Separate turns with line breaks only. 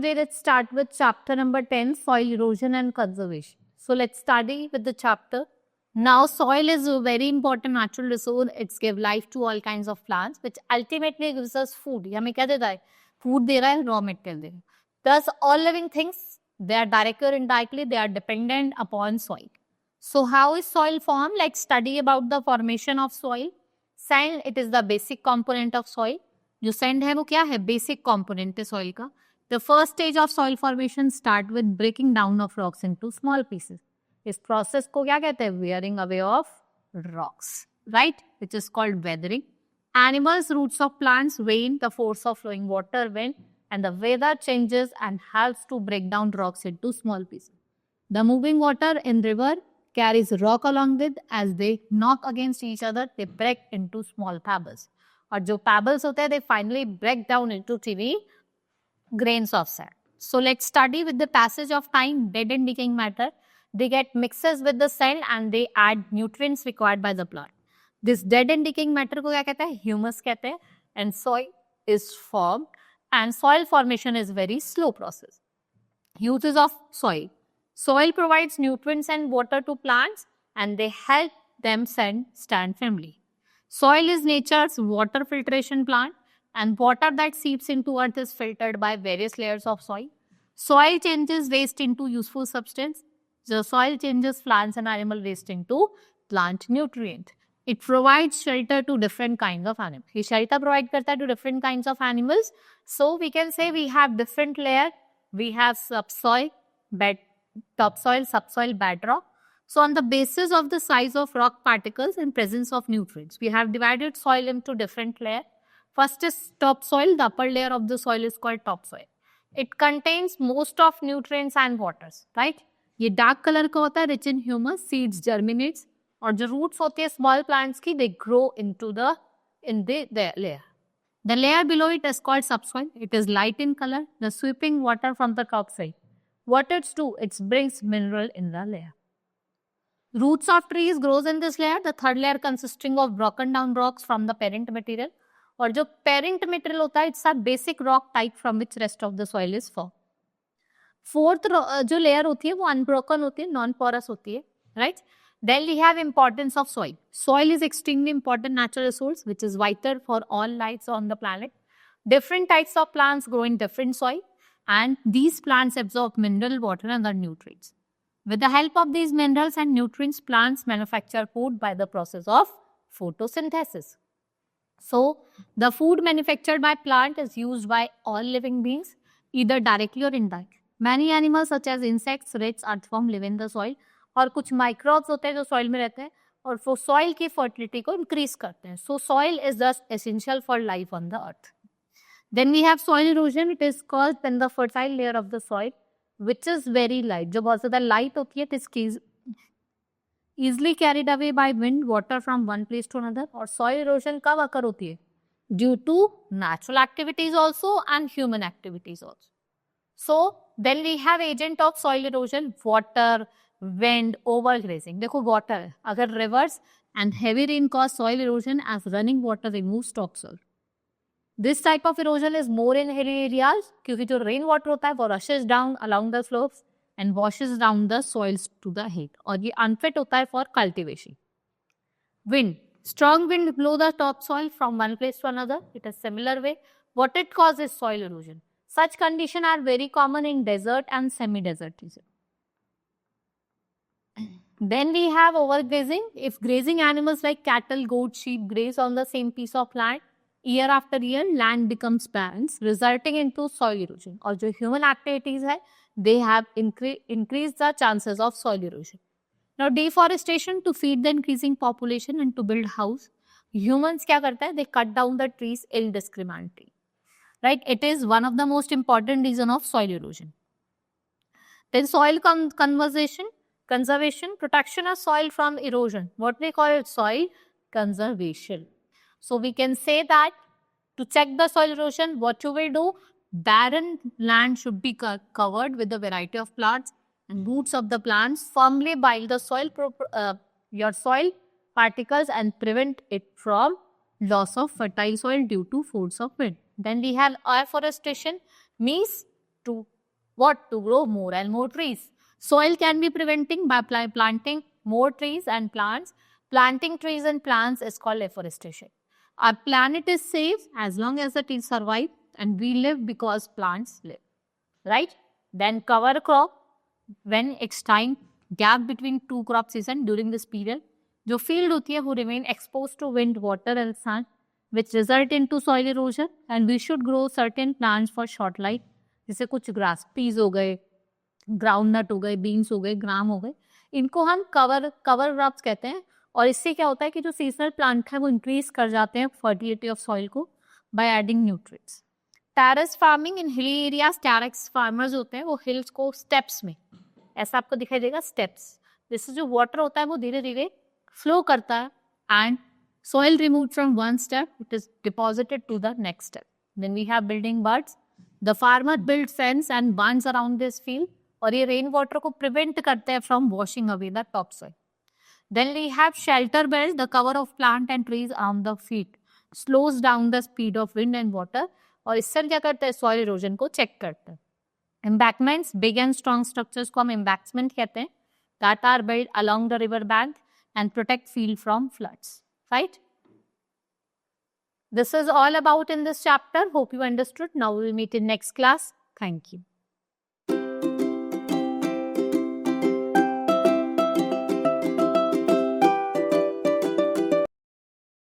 today let's start with chapter number 10, soil erosion and conservation. So let's study with the chapter. Now soil is a very important natural resource. It's give life to all kinds of plants, which ultimately gives us food. हमें क्या देता है? Food दे रहा है, raw material दे रहा है. Thus all living things, they are directly or indirectly, they are dependent upon soil. So how is soil formed? Like study about the formation of soil. Sand, it is the basic component of soil. जो sand है वो क्या है? Basic component है soil का. The first stage of soil formation start with breaking down of rocks into small pieces. इस process को क्या कहते हैं? Wearing away of rocks, right? Which is called weathering. Animals, roots of plants, rain, the force of flowing water, wind, and the weather changes and helps to break down rocks into small pieces. The moving water in river carries rock along with as they knock against each other, they break into small pebbles. और जो pebbles होते हैं, they finally break down into tiny grains of sand. So let's study with the passage of time, dead and decaying matter. They get mixes with the sand and they add nutrients required by the plant. This dead and decaying matter को क्या कहते हैं? Humus कहते हैं. And soil is formed. And soil formation is very slow process. Uses of soil. Soil provides nutrients and water to plants and they help them stand firmly. Soil is nature's water filtration plant and water that seeps into earth is filtered by various layers of soil. Soil changes waste into useful substance. The soil changes plants and animal waste into plant nutrient. It provides shelter to different kinds of animals. ये shelter provide करता है to different kinds of animals. So we can say we have different layer. We have subsoil, topsoil, subsoil, bedrock. So on the basis of the size of rock particles and presence of nutrients, we have divided soil into different layers. First is topsoil. The upper layer of the soil is called topsoil. It contains most of nutrients and waters, right? ये dark color का होता है, rich in humus, seeds germinates, और जो roots होते हैं small plants की, they grow into the layer. The layer below it is called subsoil. It is light in color, the sweeping water from the topsoil. What it do? It brings mineral in the layer. Roots of trees grows in this layer. The third layer consisting of broken down rocks from the parent material. और जो parent material होता है, it's a basic rock type from which rest of the soil is formed. Fourth जो layer होती है वो unbroken होती है, non-porous होती है, right? Then we have importance of soil. Soil is extremely important natural resource which is vital for all lives on the planet. Different types of plants grow in different soil and these plants absorb mineral, water and other nutrients. With the help of these minerals and nutrients, plants manufacture food by the process of photosynthesis. So, the food manufactured by plant is used by all living beings, either directly or indirectly. Many animals such as insects, rats, earthworm live in the soil. और कुछ microbes होते हैं जो soil में रहते हैं और वो soil की fertility को increase करते हैं. So, soil is thus essential for life on the earth. Then we have soil erosion. It is caused when the fertile layer of the soil, which is very light, जो बहुत ज़्यादा light होती है, it is easily carried away by wind, water from one place to another. और soil erosion कब occur होती है? Due to natural activities also and human activities also. So then we have agent of soil erosion, water, wind, overgrazing. देखो water है, अगर rivers and heavy rain cause soil erosion as running water removes topsoil. This type of erosion is more in hilly areas क्योंकि जो rain water होता है वो rushes down along the slopes and washes down the soils to the head. और ये unfit होता है for cultivation. Wind. Strong wind blow the topsoil from one place to another. It is similar way. What it causes soil erosion. Such conditions are very common in desert and semi-desert region. Then we have overgrazing. If grazing animals like cattle, goats, sheep graze on the same piece of land, year after year, land becomes barren, resulting into soil erosion. और जो human activities है, they have increased the chances of soil erosion. Now, deforestation to feed the increasing population and to build house. Humans क्या करते हैं? They cut down the trees indiscriminately. Right? It is one of the most important reason of soil erosion. Then soil conservation, protection of soil from erosion. What we call it? Soil conservation. So we can say that to check the soil erosion, what you will do, barren land should be covered with a variety of plants and roots of the plants firmly bind the soil, your soil particles and prevent it from loss of fertile soil due to force of wind. Then we have afforestation, means to what? To grow more and more trees. Soil can be preventing by planting more trees and plants. Planting trees and plants is called afforestation. Our planet is safe as long as the trees survive, and we live because plants live. Right? Then cover crop, when it's time, gap between two crop season during this period. जो field होती है वो remain exposed to wind, water and sun, which result into soil erosion, and we should grow certain plants for short light. जैसे कुछ grass, peas हो गए, groundnut हो गए, beans हो गए, gram हो गए, इनको हम cover crops कहते हैं. और इससे क्या होता है कि जो seasonal plant है वो increase कर जाते हैं fertility of soil को by adding nutrients. Terrace farming in hilly areas, terrace farmers होते हैं वो हिल्स को स्टेप्स में, ऐसा आपको दिखाई देगा स्टेप्स, जिससे जो वाटर होता है वो धीरे धीरे फ्लो करता है and soil removed from one step, it is deposited to the next step. Then we have building birds. The farmer builds fence and barns around this field, और ये रेन वाटर को प्रिवेंट करते हैं from washing away the top soil. Then we have shelter belt, the cover of plant and trees on the feet slows down the speed of wind and water, और इससे क्या करते हैं soil erosion को check करते हैं. Embankments, big and strong structures को हम एम्बैकमेंट कहते हैं, that are built along the river bank and protect field from floods, right? This is all about in this chapter. Hope you understood. Now we will meet in next class. Thank you.